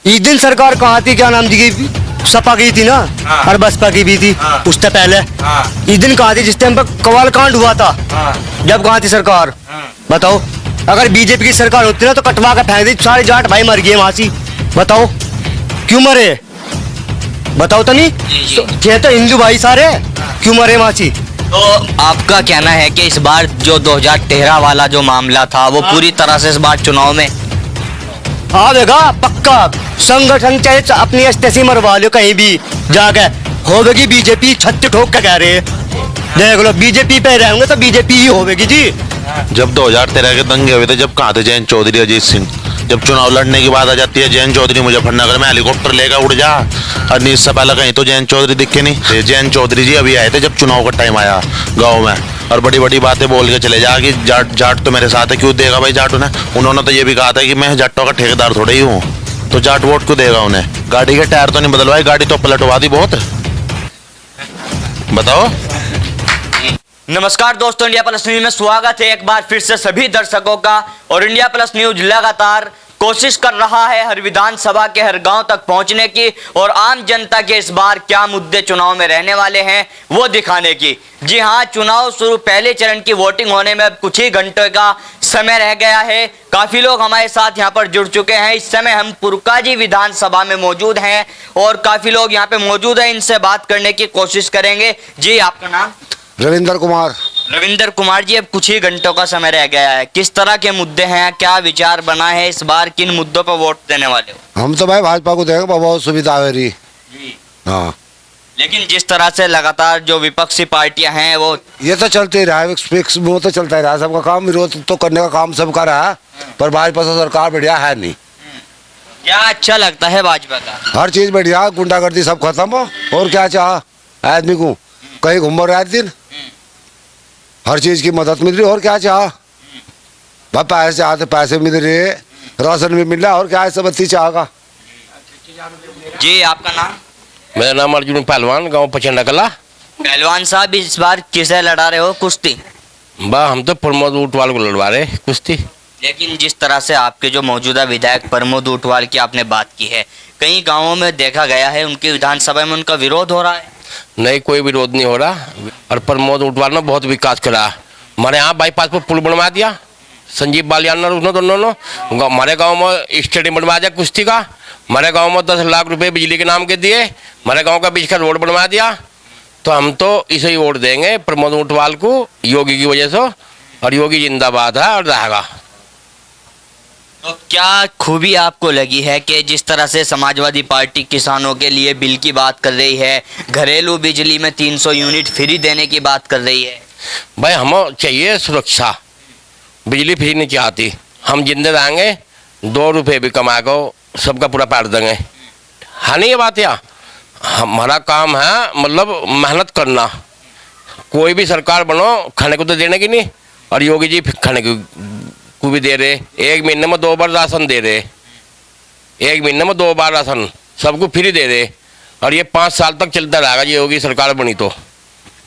इस दिन सरकार कहाँ थी, क्या नाम दी गई, सपा की थी ना। हाँ। और बसपा की भी थी। हाँ। उससे पहले हाँ। इस दिन कहाँ थी जिस टाइम पर कवाल कांड हुआ था। हाँ। जब कहाँ थी सरकार, बताओ। अगर बीजेपी की सरकार होती ना तो कटवा के फेंक दी, सारे जाट भाई मर गए वहां से। बताओ क्यों मरे, बताओ तो नहीं। ये तो हिंदू भाई सारे, क्यों मरे वहां से। तो आपका कहना है कि इस बार जो 2013 वाला जो मामला था वो पूरी तरह से इस बार चुनाव में आवेगा पक्का। संगठन चाहे अपनी अस्तेसी मरवा लो कहीं भी जाके, होगी बीजेपी छत्ती ठोक के कह रहे हैं। देख लो बीजेपी पे रहेंगे तो बीजेपी ही होगी जी। जब 2013 के दंगे हुए थे, जब कहाँ थे जयंत चौधरी, अजीत सिंह। जब चुनाव लड़ने की बात आ जाती है, जयंत चौधरी मुजफ्फरनगर में हेलीकॉप्टर लेकर उड़ जा, और इससे पहले कहीं तो जयंत चौधरी दिखे नहीं। जयंत चौधरी जी अभी आए थे जब चुनाव का टाइम आया गाँव में, और बड़ी बड़ी बातें बोल के चले जा कि जाट जाट तो मेरे साथ है, क्यों देगा भाई जाट उन्हें। उन्होंने तो ये भी कहा था कि मैं जाटों का ठेकेदार थोड़ा ही हूँ, तो जाट वोट क्यों देगा उन्हें। गाड़ी के टायर तो नहीं बदलवाए, गाड़ी तो पलटवा दी बहुत। बताओ। नमस्कार दोस्तों, इंडिया प्लस न्यूज में स्वागत है एक बार फिर से सभी दर्शकों का। और इंडिया प्लस न्यूज लगातार कोशिश कर रहा है हर विधानसभा के हर गांव तक पहुंचने की और आम जनता के इस बार क्या मुद्दे चुनाव में रहने वाले हैं वो दिखाने की। जी हां, चुनाव शुरू, पहले चरण की वोटिंग होने में अब कुछ ही घंटों का समय रह गया है। काफी लोग हमारे साथ यहां पर जुड़ चुके हैं। इस समय हम पुरकाजी विधानसभा में मौजूद हैं और काफी लोग यहां पे मौजूद हैं, इनसे बात करने की कोशिश करेंगे। जी आपका नाम? रविंदर कुमार। रविंदर कुमार जी, अब कुछ ही घंटों का समय रह गया है, किस तरह के मुद्दे हैं, क्या विचार बना है इस बार, किन मुद्दों पर वोट देने वाले हो? हम तो भाई भाजपा को देंगे, बहुत सुविधा है रही। जी। हाँ, लेकिन जिस तरह से लगातार जो विपक्षी पार्टियां हैं वो ये तो चलते ही रहा है, वो तो चलता ही रहा, सबका काम विरोध तो करने का काम सबका रहा, पर भाजपा से सरकार बढ़िया है नहीं। क्या अच्छा लगता है भाजपा का? हर चीज बढ़िया, गुंडागर्दी सब खत्म हो, और क्या चाह आदमी को, कहीं घूमो रात दिन, हर चीज की मदद मिल रही, और क्या चाह भाई, पैसे चाहते पैसे मिल रहे, राशन भी मिल रहा है, और क्या है, सब अच्छी चाहेगा। जी आपका नाम? मेरा नाम अर्जुन पहलवान, गांव पचंडा कला। पहलवान साहब, इस बार किसे लड़ा रहे हो कुश्ती? बा हम तो प्रमोद ऊंटवाल को लड़वा रहे कुश्ती। लेकिन जिस तरह से आपके जो मौजूदा विधायक प्रमोद ऊंटवाल की आपने बात की है, कई गांवों में देखा गया है उनकी विधानसभा में उनका विरोध हो रहा है। नहीं, कोई विरोध नहीं हो रहा, और प्रमोद ऊंटवाल ने बहुत विकास करा। हमारे यहाँ बाईपास पर पुल बनवा दिया, संजीव बालियान ने दोनों। हमारे गांव में स्टेडियम बनवा दिया कुश्ती का, हमारे गांव में 10 लाख रुपए बिजली के नाम के दिए, हमारे गांव का बीच का रोड बनवा दिया। तो हम तो इसे ही वोट देंगे प्रमोद ऊंटवाल को, योगी की वजह से, और योगी जिंदाबाद है और रहेगा। तो क्या खूबी आपको लगी है कि जिस तरह से समाजवादी पार्टी किसानों के लिए बिल की बात कर रही है, घरेलू बिजली में 300 यूनिट फ्री देने की बात कर रही है? भाई हमें चाहिए सुरक्षा, बिजली फ्री नहीं चाहती, हम जिंदे रहेंगे, 2 रुपये भी कमा को सबका पूरा पार देंगे। हाँ नहीं ये बात, या हमारा काम है मतलब मेहनत करना। कोई भी सरकार बनो, खाने को तो देने की नहीं, और योगी जी खाने को भी दे रहे, 1 महीने में 2 बार राशन दे रहे, 1 महीने में 2 बार राशन सबको फ्री दे रहे, और ये 5 साल तक चलता रहेगा ये योगी सरकार बनी तो।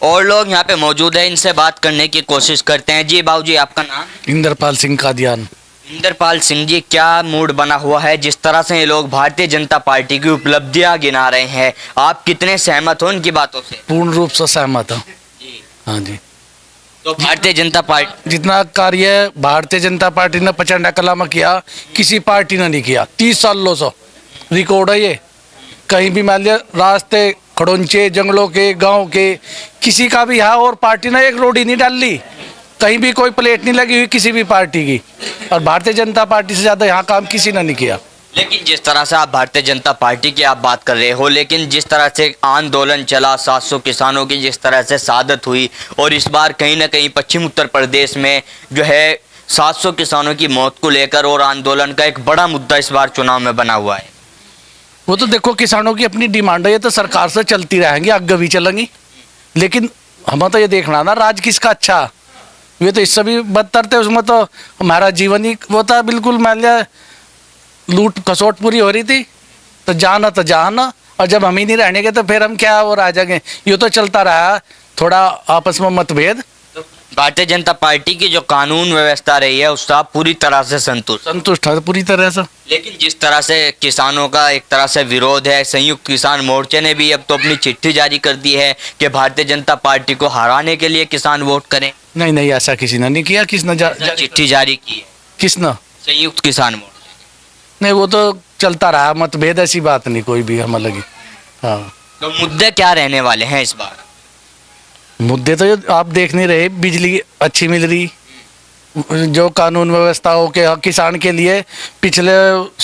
और लोग यहाँ पे मौजूद है, इनसे बात करने की कोशिश करते हैं। जी बाबू जी, आपका नाम? इंद्रपाल सिंह कादियान। इंद्रपाल सिंह जी, क्या मूड बना हुआ है जिस तरह से ये लोग भारतीय जनता पार्टी की उपलब्धियां गिना रहे हैं, आप कितने सहमत हो इनकी बातों से? पूर्ण रूप से सहमत हूँ। हाँ जी। तो भारतीय जनता पार्टी जितना कार्य भारतीय जनता पार्टी ने पचंडा कला में किया, किसी पार्टी ने नहीं किया। 30 सालों से रिकॉर्ड है ये। कहीं भी मान लिया रास्ते, खड़ोंचे, जंगलों के, गांव के, किसी का भी यहाँ और पार्टी ने एक रोड ही नहीं डाल ली, कहीं भी कोई प्लेट नहीं लगी हुई किसी भी पार्टी की, और भारतीय जनता पार्टी से ज़्यादा यहाँ काम किसी ने नहीं किया। लेकिन जिस तरह से आप भारतीय जनता पार्टी की आप बात कर रहे हो, लेकिन जिस तरह से आंदोलन चला, 700 किसानों की जिस तरह से शहादत हुई, और इस बार कहीं ना कहीं पश्चिम उत्तर प्रदेश में जो है 700 किसानों की मौत को लेकर और आंदोलन का एक बड़ा मुद्दा इस बार चुनाव में बना हुआ है। वो तो देखो किसानों की अपनी डिमांड है, ये तो सरकार से चलती रहेंगी, आगे भी चलेंगी, लेकिन हमें तो ये देखना ना राज किसका अच्छा। ये तो इससे भी बदतर थे, उसमें तो हमारा जीवन ही वो था बिल्कुल, मान लिया लूट खसोट पूरी हो रही थी, तो जाना तो जाना, और जब हम ही नहीं रहने के तो फिर हम क्या और आ जाएंगे। ये तो चलता रहा, थोड़ा आपस में मतभेद, भारतीय जनता पार्टी की जो कानून व्यवस्था रही है उससे आप पूरी तरह से संतुष्ट है पूरी तरह से। लेकिन जिस तरह से किसानों का एक तरह से विरोध है, संयुक्त किसान मोर्चे ने भी अब तो अपनी चिट्ठी जारी कर दी है कि भारतीय जनता पार्टी को हराने के लिए किसान वोट करें। नहीं नहीं, ऐसा किसी ने नहीं किया। किसने चिट्ठी जारी की है? किसने? संयुक्त किसान मोर्चा। नहीं, वो तो चलता रहा मतभेद, ऐसी बात नहीं कोई भी हमें लगी। हाँ, तो मुद्दे क्या रहने वाले हैं इस बार? मुद्दे तो ये आप देख नहीं रहे, बिजली अच्छी मिल रही, जो कानून व्यवस्था हो के किसान के लिए पिछले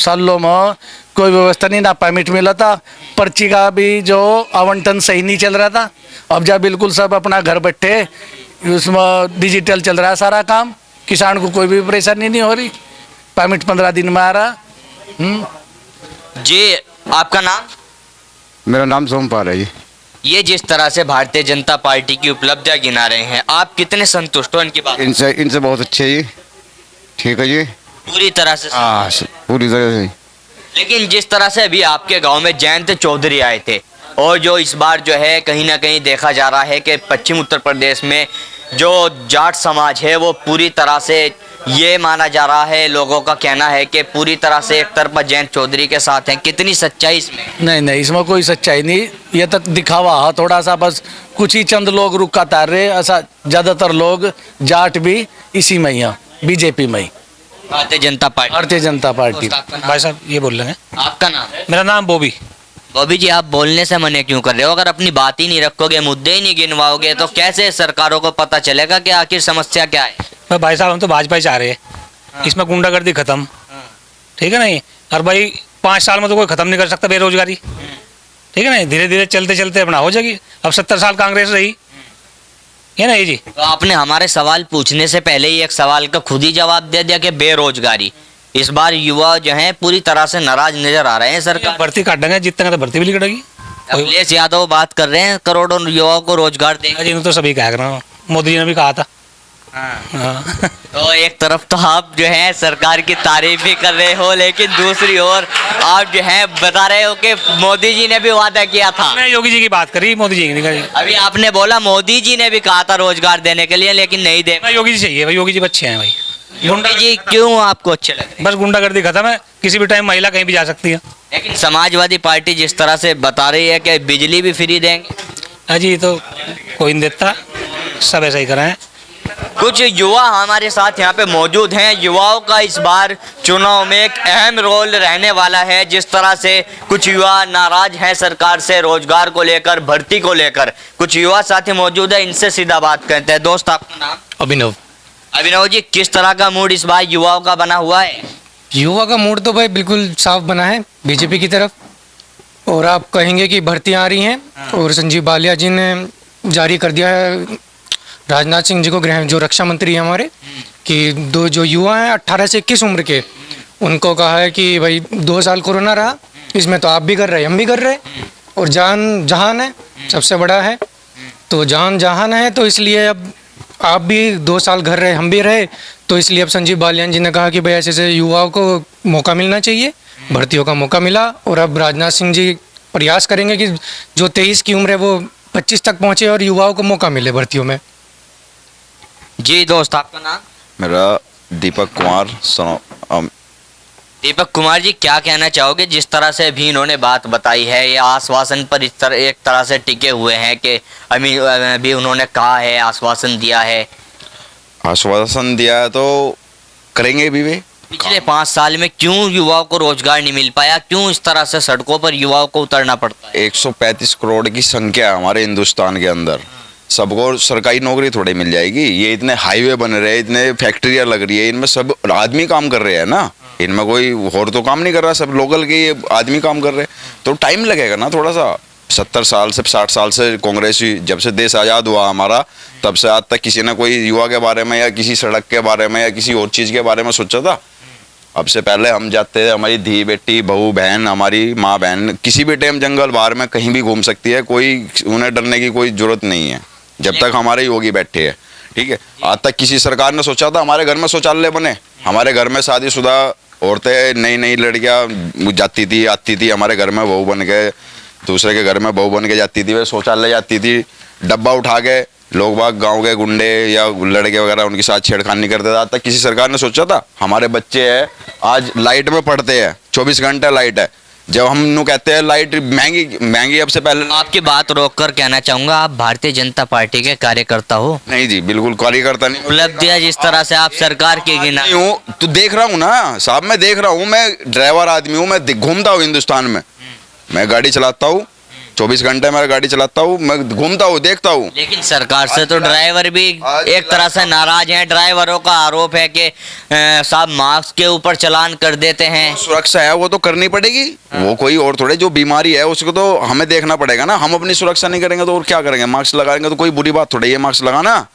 सालों में कोई व्यवस्था नहीं, ना परमिट मिला था, पर्ची का भी जो आवंटन सही नहीं चल रहा था। अब जब बिल्कुल सब अपना घर बैठे, उसमें डिजिटल चल रहा है सारा काम, किसान को कोई भी परेशानी नहीं हो रही, परमिट 15 दिन में आ रहा। जी, आपका नाम? मेरा नाम सोमपाल है जी। ये जिस तरह से भारतीय जनता पार्टी की उपलब्धियां गिना रहे हैं, आप कितने संतुष्ट हो इनकी बात? इनसे बहुत अच्छे जी, ठीक है जी, पूरी तरह से? हाँ पूरी तरह से। लेकिन जिस तरह से अभी आपके गांव में जयंत चौधरी आए थे, और जो इस बार जो है कहीं ना कहीं देखा जा रहा है कि पश्चिम उत्तर प्रदेश में जो जाट समाज है वो पूरी तरह से, ये माना जा रहा है, लोगों का कहना है कि पूरी तरह से एक तरफा जयंत चौधरी के साथ हैं। कितनी सच्चाई इसमें? नहीं नहीं, इसमें कोई सच्चाई नहीं, ये तक दिखावा है थोड़ा सा, बस कुछ ही चंद लोग रुका तार रहे, ऐसा ज़्यादातर लोग जाट भी इसी में ही हैं, बीजेपी में ही, भारतीय जनता पार्टी। भारतीय जनता पार्टी। भाई साहब ये बोल रहे हैं। आपका नाम? मेरा नाम बॉबी। बॉबी जी, आप बोलने से मने क्यों कर रहे हो? अगर अपनी बात ही नहीं रखोगे, मुद्दे ही नहीं गिनवाओगे, तो कैसे सरकारों को पता चलेगा कि आखिर समस्या क्या है? भाई साहब हम तो भाजपा ही चाह रहे हैं, इसमें गुंडागर्दी खत्म, ठीक है नहीं? और भाई 5 साल में तो कोई खत्म नहीं कर सकता बेरोजगारी, ठीक है नहीं? धीरे धीरे चलते चलते अपना हो जाएगी। अब 70 साल कांग्रेस रही है ना जी। तो आपने हमारे सवाल पूछने से पहले ही एक सवाल का खुद ही जवाब दे दिया कि बेरोजगारी। इस बार युवा जो हैं पूरी तरह से नाराज नजर आ रहे हैं सरकार। भर्ती काट देंगे, जितने तो भर्ती भी कटेगी। अखिलेश यादव बात कर रहे हैं करोड़ों युवाओं को रोजगार देंगे। जी तो सभी कह रहा हूँ, मोदी जी ने भी कहा था। हाँ। तो एक तरफ तो आप जो है सरकार की तारीफ भी कर रहे हो, लेकिन दूसरी ओर आप जो है बता रहे हो कि मोदी जी ने भी वादा किया था। मैं योगी जी की बात करी, मोदी जी की नहीं करी। अभी आपने बोला मोदी जी ने भी कहा था रोजगार देने के लिए, लेकिन नहीं दे। मैं योगी जी चाहिए भाई, योगी जी अच्छे हैं भाई। योगी जी क्यों आपको अच्छे लग रहे हैं? बस गुंडागर्दी खत्म है, किसी भी टाइम महिला कहीं भी जा सकती है। लेकिन समाजवादी पार्टी जिस तरह से बता रही है कि बिजली भी फ्री देंगे। अजी तो कोई नहीं देता, सब ऐसा ही कर रहे हैं। कुछ युवा हमारे साथ यहाँ पे मौजूद हैं। युवाओं का इस बार चुनाव में एक अहम रोल रहने वाला है। जिस तरह से कुछ युवा नाराज हैं सरकार से, रोजगार को लेकर, भर्ती को लेकर। कुछ युवा साथी मौजूद है, इनसे सीधा बात करते हैं। दोस्त, आपका नाम? अभिनव। अभिनव जी, किस तरह का मूड इस बार युवाओं का बना हुआ है? युवा का मूड तो भाई बिल्कुल साफ बना है बीजेपी की तरफ, और आप कहेंगे कि भर्तियाँ आ रही हैं, और संजीव बालिया जी ने जारी कर दिया है राजनाथ सिंह जी को, गृह जो रक्षा मंत्री हैं हमारे, कि जो युवा हैं 18 से 21 उम्र के, उनको कहा है कि भाई 2 साल कोरोना रहा, इसमें तो आप भी कर रहे, हम भी कर रहे, और जान जहान है, सबसे बड़ा है, तो जान जहान है, तो इसलिए अब आप भी 2 साल घर रहे, हम भी रहे, तो इसलिए अब संजीव बालियान जी ने कहा कि भाई ऐसे ऐसे युवाओं को मौका मिलना चाहिए, भर्तियों का मौका मिला, और अब राजनाथ सिंह जी प्रयास करेंगे कि जो 23 की उम्र है वो 25 तक पहुँचे और युवाओं को मौका मिले भर्तियों में। जी दोस्त, आपका नाम? मेरा दीपक कुमार दीपक कुमार जी, क्या कहना चाहोगे? जिस तरह से अभी इन्होंने बात बताई है, ये आश्वासन पर इस तरह एक तरह से टिके हुए हैं कि अभी उन्होंने कहा है, आश्वासन दिया है। आश्वासन दिया है तो करेंगे भी वे। पिछले 5 साल में क्यों युवाओं को रोजगार नहीं मिल पाया? क्यों इस तरह से सड़कों पर युवाओं को उतरना पड़ता है? 135 करोड़ की संख्या है हमारे हिंदुस्तान के अंदर, सबको सरकारी नौकरी थोड़ी मिल जाएगी? ये इतने हाईवे बन रहे हैं, इतने फैक्ट्रियाँ लग रही है, इनमें सब आदमी काम कर रहे हैं ना, इनमें कोई और तो काम नहीं कर रहा, सब लोकल के ये आदमी काम कर रहे हैं, तो टाइम लगेगा ना थोड़ा सा। 70 साल से 60 साल से कांग्रेस ही, जब से देश आज़ाद हुआ हमारा, तब से आज तक किसी ने कोई युवा के बारे में या किसी सड़क के बारे में या किसी और चीज़ के बारे में सोचा था? अब से पहले हम जाते थे, हमारी धी बेटी, बहू बहन, हमारी माँ बहन किसी भी टाइम जंगल बाहर में कहीं भी घूम सकती है, कोई उन्हें डरने की कोई जरूरत नहीं है जब तक हमारे योगी बैठे हैं, ठीक है? आज तक किसी सरकार ने सोचा था हमारे घर में शौचालय बने? हमारे घर में शादीशुदा औरतें, नई नई लड़कियां जाती थी, आती थी हमारे घर में, बहू बन के दूसरे के घर में बहू बन के जाती थी, वे शौचालय जाती थी, डब्बा उठा के लोग बाग गांव के गुंडे या लड़के वगैरह उनके साथ छेड़खानी करते थे। आज तक किसी सरकार ने सोचा था? हमारे बच्चे हैं आज लाइट में पढ़ते हैं, 24 घंटे लाइट है। जब हम नु कहते हैं लाइट महंगी अब से पहले। आपकी बात रोककर कहना चाहूंगा, आप भारतीय जनता पार्टी के कार्यकर्ता हो? नहीं जी, बिल्कुल कार्यकर्ता नहीं। उपलब्धियां जिस तरह से आप सरकार की गिना नहीं हूँ तो देख रहा हूँ ना साहब, मैं देख रहा हूँ, मैं ड्राइवर आदमी हूँ, मैं घूमता हूँ हिंदुस्तान में, मैं गाड़ी चलाता हूँ, 24 घंटे मैं गाड़ी चलाता हूँ, मैं घूमता हूँ, देखता हूँ। लेकिन सरकार से तो ड्राइवर भी एक तरह से नाराज हैं। ड्राइवरों का आरोप है कि साहब मास्क के ऊपर चालान कर देते हैं। सुरक्षा है वो तो करनी पड़ेगी, वो कोई और थोड़े, जो बीमारी है उसको तो हमें देखना पड़ेगा ना। हम अपनी सुरक्षा नहीं करेंगे तो और क्या करेंगे? मास्क लगाएंगे तो कोई बुरी बात थोड़ी है मास्क लगाना?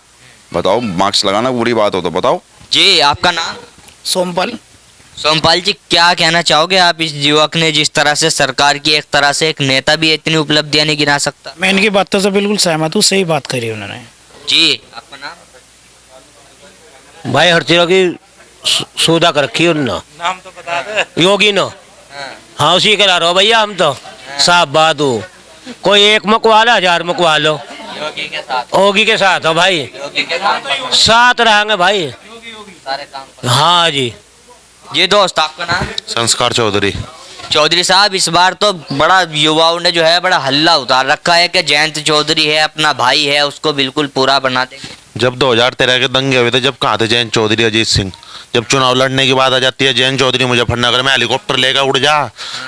बताओ, मास्क लगाना बुरी बात हो तो बताओ। जी, आपका नाम? सोमपाल। सोमपाल जी, क्या कहना चाहोगे आप? इस युवक ने जिस तरह से सरकार की, एक तरह से एक नेता भी इतनी उपलब्धियां नहीं गिना सकता। मैं इनकी बातों से बिल्कुल सहमत हूँ, सही बात करी उन्होंने। जी, आपका नाम? भाई हर चीज़ की सुविधा कर रखी है उन्होंने। नाम तो बता दो। योगी नो। हाँ उसी करा रहो भैया हम तो साफ बात हो। कोई एक मकवा लो, 1000 मकवा लो। योगी के साथ? योगी के साथ हो भाई, योगी के साथ साथ रहेंगे भाई। सारे काम। हाँ जी। जी दोस्त, आपका नाम? संस्कार चौधरी। चौधरी साहब, इस बार तो बड़ा युवाओं ने जो है बड़ा हल्ला उतार रखा है कि जयंत चौधरी है, अपना भाई है, उसको बिल्कुल पूरा बना देंगे। जब 2013 के दंगे हुए थे, जब कहाँ थे जयंत चौधरी, अजीत सिंह? जब चुनाव लड़ने की बात आ जाती है, जयंत चौधरी मुजफ्फरनगर में हेलीकॉप्टर लेकर उड़ जा,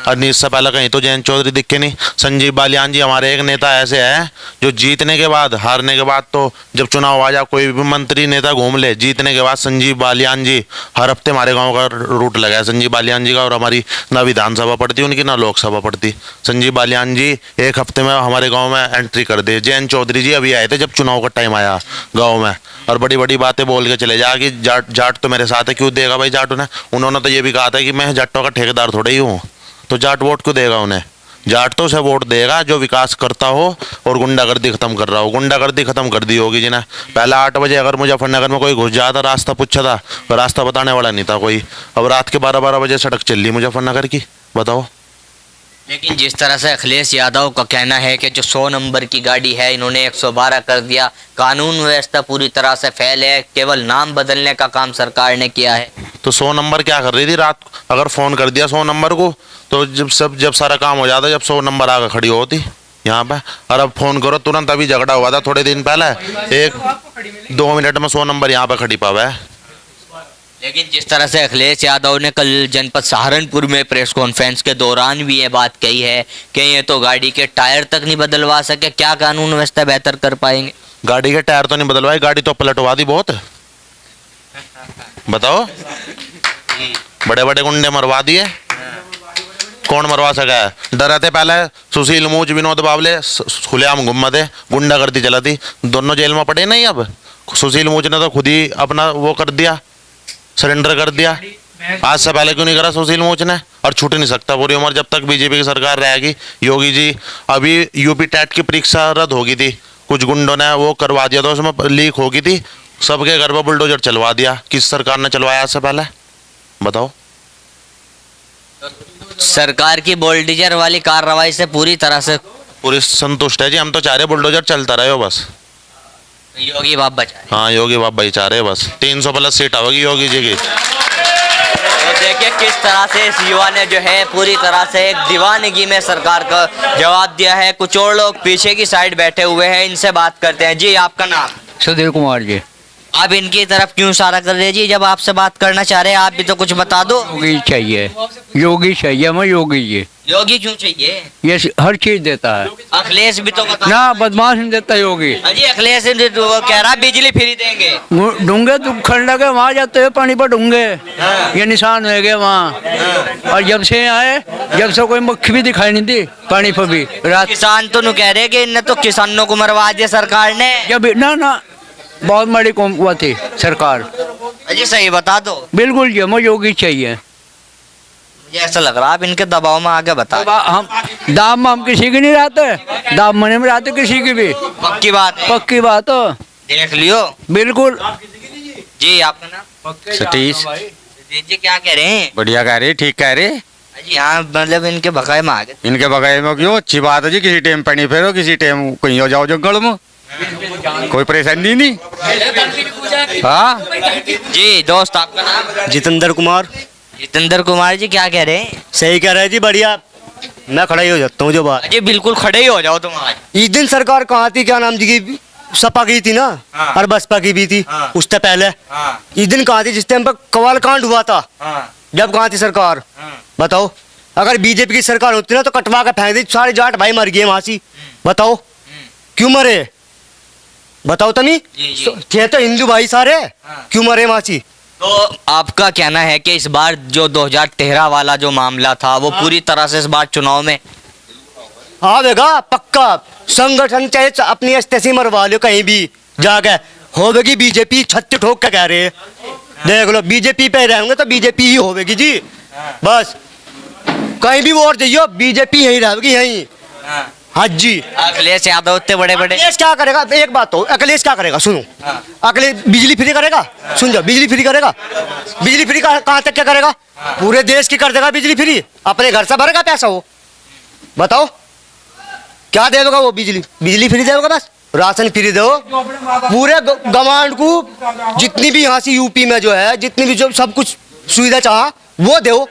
और इससे पहले कहीं तो जयंत चौधरी दिखे नहीं। संजीव बालियान जी हमारे एक नेता ऐसे हैं जो जीतने के बाद, हारने के बाद तो जब चुनाव आ जा कोई भी मंत्री नेता घूम ले, जीतने के बाद संजीव बालियान जी हर हफ्ते हमारे गाँव का रूट लगा है संजीव बालियान जी का। और हमारी ना विधानसभा पड़ती उनकी, ना लोकसभा पड़ती। संजीव बालियान जी एक हफ्ते में हमारे गाँव में एंट्री कर दे। जयंत चौधरी जी अभी आए थे जब चुनाव का टाइम आया गाँव में, और बड़ी बड़ी बातें बोल के चले जा कि जाट तो मेरे साथ है। क्यों देगा भाई जाट उन्हें? उन्होंने तो ये भी कहा था कि मैं जाटों का ठेकेदार थोड़ा ही हूँ, तो जाट वोट क्यों देगा उन्हें? जाट तो उसे वोट देगा जो विकास करता हो और गुंडागर्दी खत्म कर रहा हो। गुंडागर्दी खत्म कर दी होगी जिन्हें। पहले 8 बजे अगर मुजफ्फरनगर में कोई घुस जाता, रास्ता पूछा था, रास्ता बताने वाला नहीं था कोई। अब रात के 12-12 बजे सड़क चल रही मुजफ्फरनगर की, बताओ। लेकिन जिस तरह से अखिलेश यादव का कहना है कि जो 100 नंबर की गाड़ी है इन्होंने 112 कर दिया, कानून व्यवस्था पूरी तरह से फेल है, केवल नाम बदलने का काम सरकार ने किया है। तो 100 नंबर क्या कर रही थी रात? अगर फ़ोन कर दिया 100 नंबर को तो जब सारा काम हो जाता, जब 100 नंबर आकर खड़ी होती यहाँ पे। और अब फ़ोन करो तुरंत, अभी झगड़ा हुआ था थोड़े दिन पहले, 1-2 मिनट में 100 नंबर यहाँ पे खड़ी पावा है। लेकिन जिस तरह से अखिलेश यादव ने कल जनपद सहारनपुर में प्रेस कॉन्फ्रेंस के दौरान भी ये बात कही है कि ये तो गाड़ी के टायर तक नहीं बदलवा सके, क्या कानून व्यवस्था बेहतर कर पाएंगे? गाड़ी के टायर तो नहीं बदलवाए, गाड़ी तो पलटवा दी बहुत। बताओ, बड़े बड़े गुंडे मरवा दिए, कौन मरवा सका है? डरे थे पहले सुशील मूज, विनोद बावले खुलेआम घुमा थे, गुंडागर्दी चला थी, दोनों जेल में पड़े नहीं। अब सुशील मूज ने तो खुद ही अपना वो कर दिया, सरेंडर कर दिया। आज से पहले क्यों नहीं करा सुशील मूच ने? और छूट नहीं सकता पूरी उम्र जब तक बीजेपी की सरकार रहेगी। योगी जी, अभी यूपी टेट की परीक्षा रद्द होगी थी, कुछ गुंडों ने वो करवा दिया था, उसमें लीक होगी थी, सबके घर पर बुलडोजर चलवा दिया। किस सरकार ने चलवाया आज से पहले? बताओ। सरकार की बुलडोजर वाली कार्रवाई से पूरी तरह से पूरी संतुष्ट है जी। हम तो चाह रहे बुलडोजर चलता रहे हो बस। योगी बाप बचाए। हाँ, योगी बाप भाई चाह रहे बस। 300+ सीट होगी योगी जी की। तो देखिए किस तरह से इस युवा ने जो है पूरी तरह से एक दीवानगी में सरकार का जवाब दिया है। कुछ और लोग पीछे की साइड बैठे हुए हैं, इनसे बात करते हैं। जी, आपका नाम? सुधीर कुमार जी। आप इनकी तरफ क्यों इशारा कर रहे हैं जी? जब आपसे बात करना चाह रहे हैं आप भी तो कुछ बता दो। योगी चाहिए, योगी चाहिए, हमें योगी जी। योगी क्यों चाहिए? ये हर चीज देता है। अखिलेश भी तो बता ना, बदमाश नहीं देता योगी। जी, अखिलेश वो कह रहा बिजली फ्री देंगे। डूंगे तो खंड लगे वहाँ जाते हुए पानी पर डूंगे, ये निशान हो गए वहाँ। और जब से आए, जब से कोई मक्खी भी दिखाई नहीं दी पानी पर भी। रात किसान तो नहीं कह रहे कि इनने तो किसानों को मरवा दिया सरकार ने। जब ना बहुत बड़ी वो थी सरकार। जी, सही बता दो। बिल्कुल जी, हमें योगी चाहिए। मुझे ऐसा लग रहा है आप इनके दबाव में आगे बता। हम दाम में हम किसी की नहीं रहते, दाम मने में रहते किसी की भी। पक्की बात है। पक्की बात हो, देख लियो। बिल्कुल जी, आपका नाम? सतीश। जी, क्या कह रहे हैं? बढ़िया कह रहे, ठीक कह रहे। जी हाँ, मतलब इनके बकाए में आ गए। इनके बगैर में क्यों? अच्छी बात है जी, किसी टाइम पानी फेरो, किसी टाइम कहीं हो जाओ जंगल में। कोई परेशानी नहीं। हाँ जी दोस्त, आपका नाम? जितेंद्र कुमार। जितेंद्र कुमार जी, क्या कह रहे हैं? सही कह रहे हैं जी, बढ़िया। मैं खड़ा ही हो जाता हूँ जो बात। जी बिल्कुल खड़े ही हो जाओ तुम आज। इस दिन सरकार कहाँ थी, क्या नाम जी की, सपा की थी ना, और बसपा की भी थी उससे पहले। इस दिन कहाँ थी जिस टाइम पर कवाल कांड हुआ था, जब कहाँ थी सरकार? बताओ, अगर बीजेपी की सरकार होती ना तो कटवा के फेंक दी, सारे जाट भाई मर गए वहां से। बताओ क्यों मरे? बताओ तो नहीं, थे तो हिंदू भाई सारे, क्यों मरे वहां से? तो आपका कहना है कि इस बार जो 2013 वाला जो मामला था वो पूरी तरह से इस बार चुनाव में आवेगा पक्का। संगठन चाहे अपनी अस्तेसी मरवा लो कहीं भी जाके, होगी बीजेपी, छत्ती ठोक के कह रहे हैं। देख लो, बीजेपी पे रहेंगे तो बीजेपी ही होगी जी, बस। कहीं भी वोट दियो, बीजेपी यही रहेगी, यही। हाँ जी। अखिलेश यादव इतने बड़े बड़े, अखिलेश क्या करेगा? एक बात तो, अखिलेश क्या करेगा सुनो। अखिलेश बिजली फ्री करेगा, सुन जाओ, बिजली फ्री करेगा। बिजली फ्री कहाँ तक क्या करेगा? पूरे देश की कर देगा बिजली फ्री, अपने घर से भरेगा पैसा वो। बताओ क्या दे दोगा वो? बिजली फ्री देगा, बस राशन फ्री दो पूरे गवांड को। जितनी भी यहाँ से यूपी में जो है, जितनी भी जो सब कुछ सुविधा चाहा वो दो,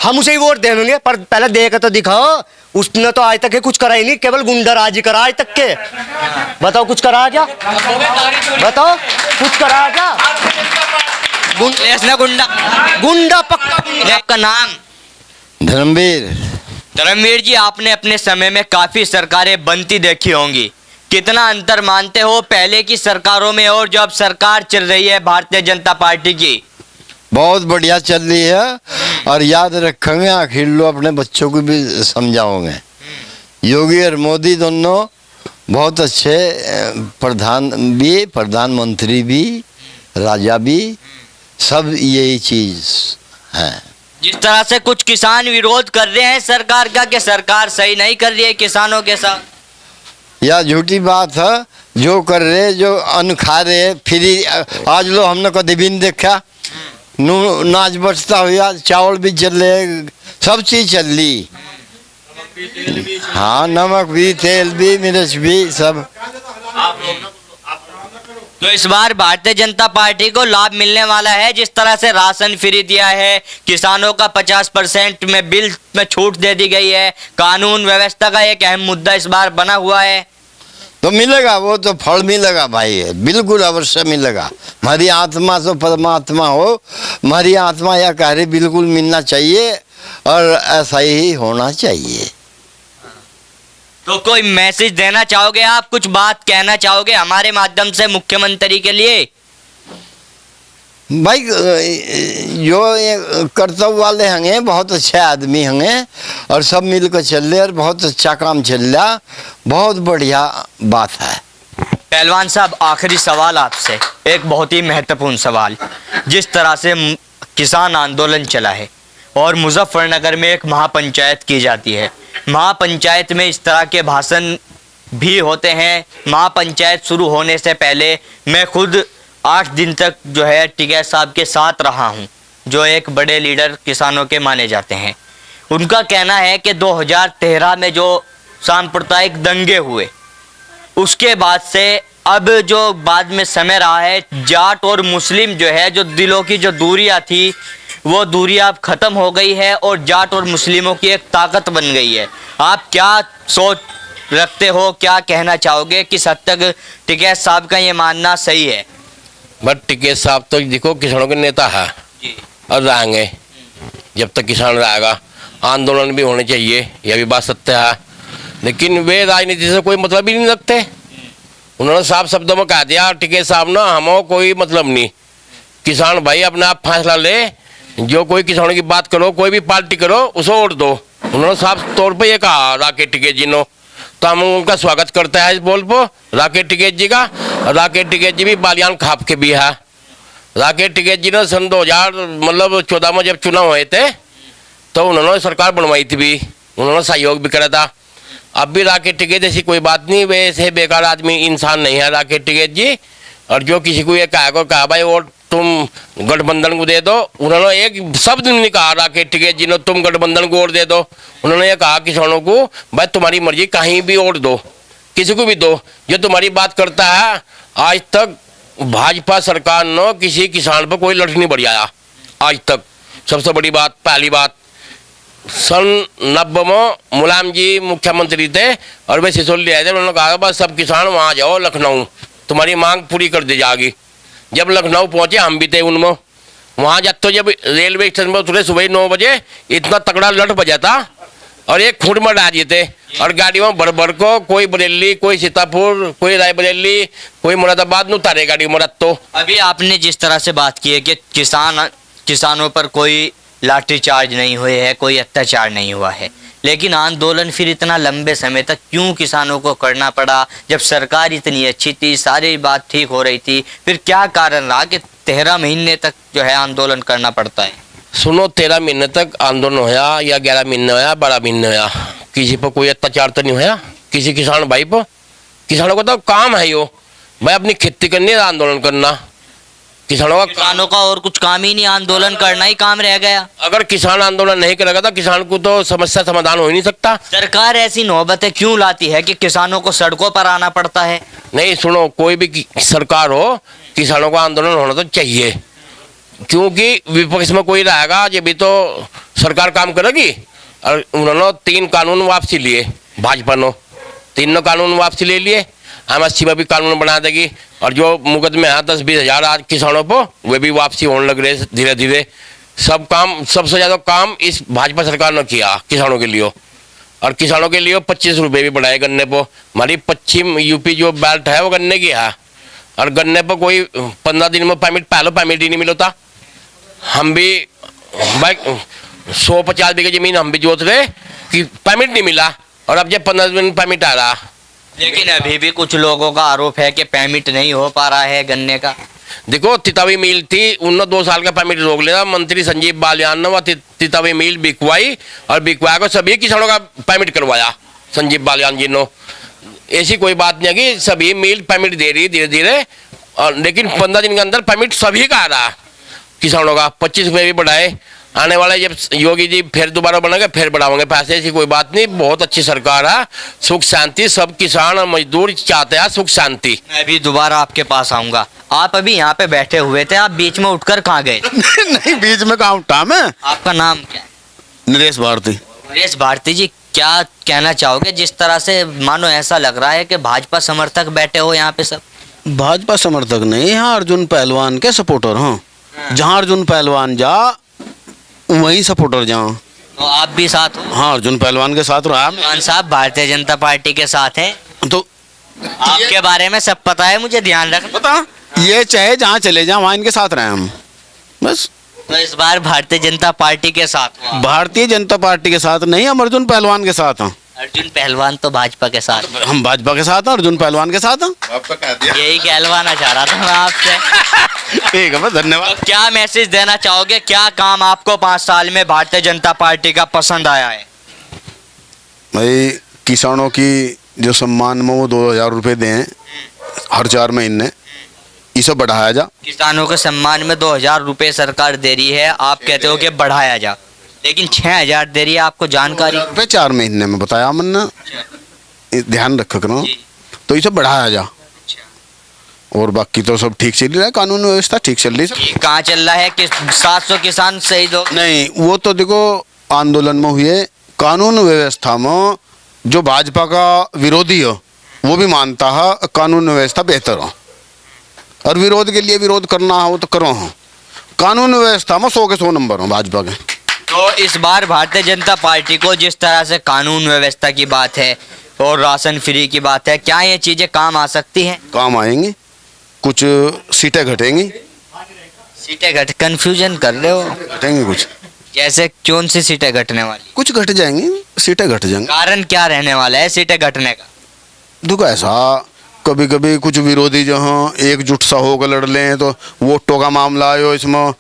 हम उसे ही वोट दे देंगे। पर पहले दे के तो दिखाओ। उसने तो आज तक के कुछ करा ही नहीं, केवल गुंडाराजी करा आज तक के। बताओ कुछ करा क्या? बताओ कुछ करा क्या? गुंडा पक्का। आपका नाम? धर्मवीर। धर्मवीर जी, आपने अपने समय में काफी सरकारें बनती देखी होंगी, कितना अंतर मानते हो पहले की सरकारों में और जो अब सरकार चल रही है भारतीय जनता पार्टी की? बहुत बढ़िया चल रही है, और याद रखेंगे, आखिर लो अपने बच्चों को भी समझाओगे। योगी और मोदी दोनों बहुत अच्छे प्रधानमंत्री भी, राजा भी, सब यही चीज है। जिस तरह से कुछ किसान विरोध कर रहे हैं सरकार का कि सरकार सही नहीं कर रही है किसानों के साथ, यह झूठी बात है। जो कर रहे, जो अन्न खा रहे फ्री, आज लो हमने कभी भी नहीं देखा। नाच बचता हुआ, चावल भी चल रहे, सब चीज चल रही। हाँ, नमक भी, तेल भी, मिर्च भी, सब। तो इस बार भारतीय जनता पार्टी को लाभ मिलने वाला है, जिस तरह से राशन फ्री दिया है, किसानों का 50% में बिल में छूट दे दी गई है, कानून व्यवस्था का एक अहम मुद्दा इस बार बना हुआ है। तो मिलेगा, वो तो फल मिलेगा भाई, बिल्कुल अवश्य मिलेगा। हमारी आत्मा तो परमात्मा हो, हमारी आत्मा यह कार्य बिल्कुल मिलना चाहिए, और ऐसा ही होना चाहिए। तो कोई मैसेज देना चाहोगे आप, कुछ बात कहना चाहोगे हमारे माध्यम से मुख्यमंत्री के लिए? भाई जो ये कर्तव्य वाले होंगे, बहुत अच्छे आदमी होंगे, और सब मिलकर चल रहे, और बहुत अच्छा काम चल रहा, बहुत बढ़िया बात है। पहलवान साहब, आखिरी सवाल आपसे, एक बहुत ही महत्वपूर्ण सवाल। जिस तरह से किसान आंदोलन चला है और मुजफ्फरनगर में एक महापंचायत की जाती है, महापंचायत में इस तरह के भाषण भी होते हैं। महापंचायत शुरू होने से पहले मैं खुद 8 दिन तक जो है टिकैत साहब के साथ रहा हूं, जो एक बड़े लीडर किसानों के माने जाते हैं। उनका कहना है कि 2013 में जो सांप्रदायिक दंगे हुए, उसके बाद से अब जो बाद में समय रहा है, जाट और मुस्लिम जो है, जो दिलों की जो दूरियां थी, वो दूरियां अब खत्म हो गई है और जाट और मुस्लिमों की एक ताकत बन गई है। आप क्या सोच रखते हो, क्या कहना चाहोगे, किस हद तक टिकैत साहब का ये मानना सही है? बट टिकैत साहब तो देखो किसानों के नेता है और रहेंगे जब तक किसान रहेगा। आंदोलन भी होने चाहिए, यह भी बात सत्य है, लेकिन वे राजनीति से कोई मतलब ही नहीं रखते। उन्होंने साफ शब्दों में कह दिया टिकैत साहब ना, हमें कोई मतलब नहीं, किसान भाई अपने आप फैसला ले, जो कोई किसानों की बात करो, कोई भी पार्टी करो, उसे वोट दो। उन्होंने साफ तौर पे ये कहा राकेश टिकैत जी ने, तो हम उनका स्वागत करते हैं इस बोल पर राकेश टिकैत जी का। राकेश टिकैत जी भी बालियान खाप के भी है। राकेश टिकैत जी ने सन 2014 में जब चुनाव हुए थे तो उन्होंने सरकार बनवाई थी भी, उन्होंने सहयोग भी करा था। अब भी राकेश टिकैत ऐसी कोई बात नहीं, वे ऐसे बेकार आदमी इंसान नहीं है राकेश टिकैत जी। और जो किसी को ये कहा भाई वोट तुम गठबंधन को दे दो, उन्होंने एक शब्द नहीं कहा राकेश टिकैत जी ने तुम गठबंधन को वोट दे दो। उन्होंने ये कहा किसानों को भाई तुम्हारी मर्जी, कहीं भी वोट दो, किसी को भी दो जो तुम्हारी बात करता है। आज तक भाजपा सरकार ने किसी किसान पर कोई लठ नहीं बढ़ाया आज तक। सबसे बड़ी बात, पहली बात, सन 90 में मुलायम जी मुख्यमंत्री थे और वे सिसोली आए थे। उन्होंने कहा बस सब किसान वहाँ जाओ लखनऊ, तुम्हारी मांग पूरी कर दी जाएगी। जब लखनऊ पहुंचे हम भी थे उनमें, वहाँ जब तो जब रेलवे स्टेशन पर उतरे सुबह 9 बजे इतना तगड़ा लठ बजा था और एक खूंट में डाल दिए थे और गाड़ियों में भर भर को कोई बरेली, कोई सीतापुर, कोई रायबरेली, कोई मुरादाबाद न उतारे गाड़ी में। तो अभी आपने जिस तरह से बात की है कि किसानों पर कोई लाठीचार्ज नहीं हुए है, कोई अत्याचार नहीं हुआ है, लेकिन आंदोलन फिर इतना लंबे समय तक क्यों किसानों को करना पड़ा? जब सरकार इतनी अच्छी थी, सारी बात ठीक हो रही थी, फिर क्या कारण रहा कि 13 महीने तक जो है आंदोलन करना पड़ता है? सुनो, 13 महीने तक आंदोलन होया या 11 महीने होया, 12 महीने होया, किसी पर कोई अत्याचार तो नहीं होया किसी किसान भाई पर। किसानों का तो काम है यो भाई अपनी खेती करनी है, आंदोलन करना। किसानों का और कुछ काम ही नहीं, आंदोलन करना ही काम रह गया। अगर किसान आंदोलन नहीं करेगा तो किसान को तो समस्या समाधान हो ही नहीं सकता। सरकार ऐसी नौबतें क्यों लाती है कि किसानों को सड़कों पर आना पड़ता है? नहीं सुनो, कोई भी सरकार हो, किसानों का आंदोलन होना तो चाहिए, क्योंकि विपक्ष में कोई रहेगा जब भी तो सरकार काम करेगी। और उन्होंने 3 कानून वापसी लिए, भाजपा ने 3 कानून वापसी ले लिए। एमएससी में भी कानून बना देगी और जो मुकदमे हैं 10-20 हज़ार आज किसानों पर, वे भी वापसी होने लग रहे धीरे धीरे। सब काम, सबसे ज़्यादा काम इस भाजपा सरकार ने किया किसानों के लिए। और किसानों के लिए 25 रुपये भी बढ़ाए गन्ने पर। हमारी पश्चिम यूपी जो बेल्ट है वो गन्ने की है और गन्ने पर कोई 15 दिन में पहले परमिट ही नहीं मिलता। हम भी भाई 150 बीघे जमीन हम भी जोत रहे कि परमिट नहीं मिला और अब जब 15 दिन परमिट आ रहा। लेकिन अभी भी कुछ लोगों का आरोप है कि परमिट नहीं हो पा रहा है गन्ने का। देखो, तितावी मिल थी, उन्होंने 2 साल का परमिट रोक लिया। मंत्री संजीव बालियान ने वह तितावी मिल बिकवाई और बिकवा को सभी किसानों का परमिट करवाया संजीव बालियान जी ने। ऐसी कोई बात नहीं है कि सभी मिल परमिट दे रही धीरे धीरे, और लेकिन 15 दिन के अंदर परमिट सभी का आ रहा किसानों का। 25 रुपये भी बढ़ाए। आने वाले जब योगी जी फिर दोबारा बनेंगे फिर बढ़ाओगे पैसे, ऐसी कोई बात नहीं। बहुत अच्छी सरकार है, सुख शांति, सब किसान और मजदूर चाहते हैं सुख शांति। मैं भी दोबारा आपके पास आऊंगा। आप अभी यहाँ पे बैठे हुए थे, आप बीच में उठकर कहाँ गए? नहीं, बीच में कहाँ उठा मैं। आपका नाम क्या है? नरेश भारती। नरेश भारती जी, क्या कहना चाहोगे? जिस तरह से मानो ऐसा लग रहा है कि भाजपा समर्थक बैठे हो यहाँ पे सब। भाजपा समर्थक नहीं, यहाँ अर्जुन पहलवान के सपोर्टर हूँ। जहाँ अर्जुन पहलवान जा वही सपोर्टर जाओ। तो आप भी साथ हो? हाँ, अर्जुन पहलवान के साथ रहा। पहलवान साहब भारतीय जनता पार्टी के साथ हैं, तो आपके बारे में सब पता है, मुझे ध्यान रखना। पता, ये चाहे जहाँ चले जाए वहाँ इनके साथ रहे हम बस। तो इस बार भारतीय जनता पार्टी के साथ हो? भारतीय जनता पार्टी के साथ नहीं, हम अर्जुन पहलवान के साथ हैं। अर्जुन पहलवान तो भाजपा के साथ। हम भाजपा के साथ हैं, अर्जुन पहलवान के साथ हैं। यही कहलवाना चाह रहा था मैं आपसे। ठीक है, बस धन्यवाद। तो क्या मैसेज देना चाहोगे? क्या काम आपको 5 साल में भारतीय जनता पार्टी का पसंद आया है? भाई, किसानों की जो सम्मान में वो 2000 रुपये दें हर 4 महीने, इसे बढ़ाया जा। किसानों के सम्मान में 2000 रुपये सरकार दे रही है, आप कहते हो कि बढ़ाया जा, लेकिन 6000 दे रही है। आपको जानकारी? रुपये 4 महीने में बताया मैंने, ध्यान रखा करो। तो इसे बढ़ाया जा और बाकी तो सब ठीक चल रहा है, कानून व्यवस्था ठीक चल रही है। कहाँ चल रहा है कि 700 किसान शहीद हो? नहीं, वो तो देखो आंदोलन में हुए। कानून व्यवस्था में जो भाजपा का विरोधी हो वो भी मानता है कानून व्यवस्था बेहतर हो, और विरोध के लिए विरोध करना हो तो करो। हो कानून व्यवस्था में 100 के 100 नंबर हो भाजपा के। तो इस बार भारतीय जनता पार्टी को जिस तरह से कानून व्यवस्था की बात है और राशन फ्री की बात है, क्या ये चीजें काम आ सकती हैं? काम आएंगी, कुछ सीटें घटेंगी। सीटें घट, कंफ्यूजन कर रहे हो? घटेंगे कुछ। जैसे कौन सी सीटें घटने वाली? कुछ घट जाएंगी, सीटें घट जाएंगी। कारण क्या रहने वाला है सीटें घटने का? देखो, ऐसा कभी कभी कुछ विरोधी जो हैं एकजुट सा होकर लड़ लें तो वोटों का मामला आयो, इसमें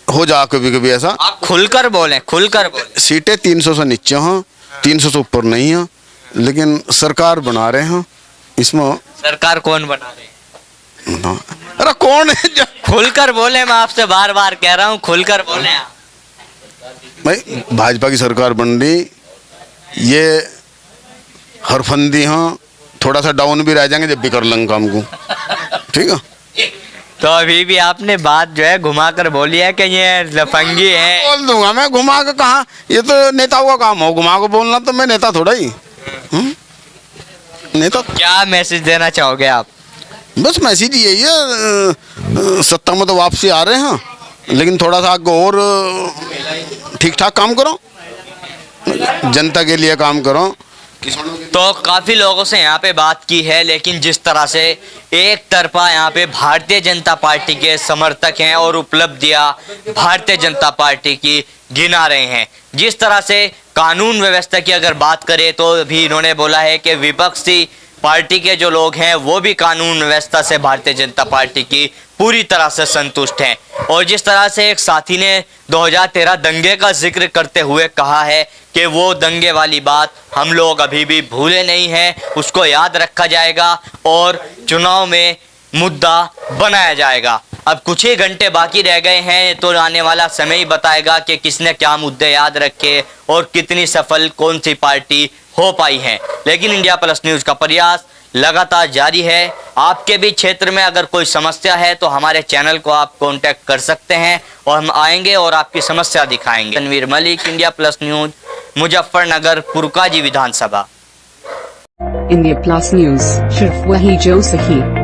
हो जा कभी कभी ऐसा। आप खुलकर बोलें, खुलकर बोलें। सीटें 300 से नीचे हैं, 300 से ऊपर नहीं हैं, लेकिन सरकार बना रहे हैं। इसमें सरकार कौन बना रहे हैं? अरे कौन है? खुलकर बोले, मैं आपसे बार बार कह रहा हूँ, खुलकर बोले आप। भाई, भाजपा की सरकार बन रही, ये हरफंदी हाँ थोड़ा सा डाउन भी रह जाएंगे जब भी कर लेंगे काम को, ठीक है। तो अभी भी आपने बात जो है घुमा कर बोली है कि ये लफंगी है। बोल दूंगा मैं, घुमा के कहा, ये तो नेताओं का काम हो घुमा के बोलना, तो मैं नेता थोड़ा ही नेता। क्या मैसेज देना चाहोगे आप? बस मैसेज यही है, सत्ता में तो वापसी आ रहे हैं, लेकिन थोड़ा सा आगे और ठीक ठाक काम करो, जनता के लिए काम करो। तो काफ़ी लोगों से यहाँ पे बात की है, लेकिन जिस तरह से एक तरफा यहाँ पे भारतीय जनता पार्टी के समर्थक हैं और उपलब्धियाँ भारतीय जनता पार्टी की गिना रहे हैं, जिस तरह से कानून व्यवस्था की अगर बात करें तो भी इन्होंने बोला है कि विपक्षी पार्टी के जो लोग हैं वो भी कानून व्यवस्था से भारतीय जनता पार्टी की पूरी तरह से संतुष्ट हैं। और जिस तरह से एक साथी ने 2013 दंगे का जिक्र करते हुए कहा है कि वो दंगे वाली बात हम लोग अभी भी भूले नहीं हैं, उसको याद रखा जाएगा और चुनाव में मुद्दा बनाया जाएगा। अब कुछ ही घंटे बाकी रह गए हैं, तो आने वाला समय ही बताएगा कि किसने क्या मुद्दे याद रखे और कितनी सफल कौन सी पार्टी हो पाई है। लेकिन इंडिया प्लस न्यूज़ का प्रयास लगातार जारी है। आपके भी क्षेत्र में अगर कोई समस्या है तो हमारे चैनल को आप कांटेक्ट कर सकते हैं और हम आएंगे और आपकी समस्या दिखाएंगे। Tanveer Malik, India plus news, Muzaffarnagar, Purkazi विधानसभा। इंडिया प्लस न्यूज़, सिर्फ वही जो सही।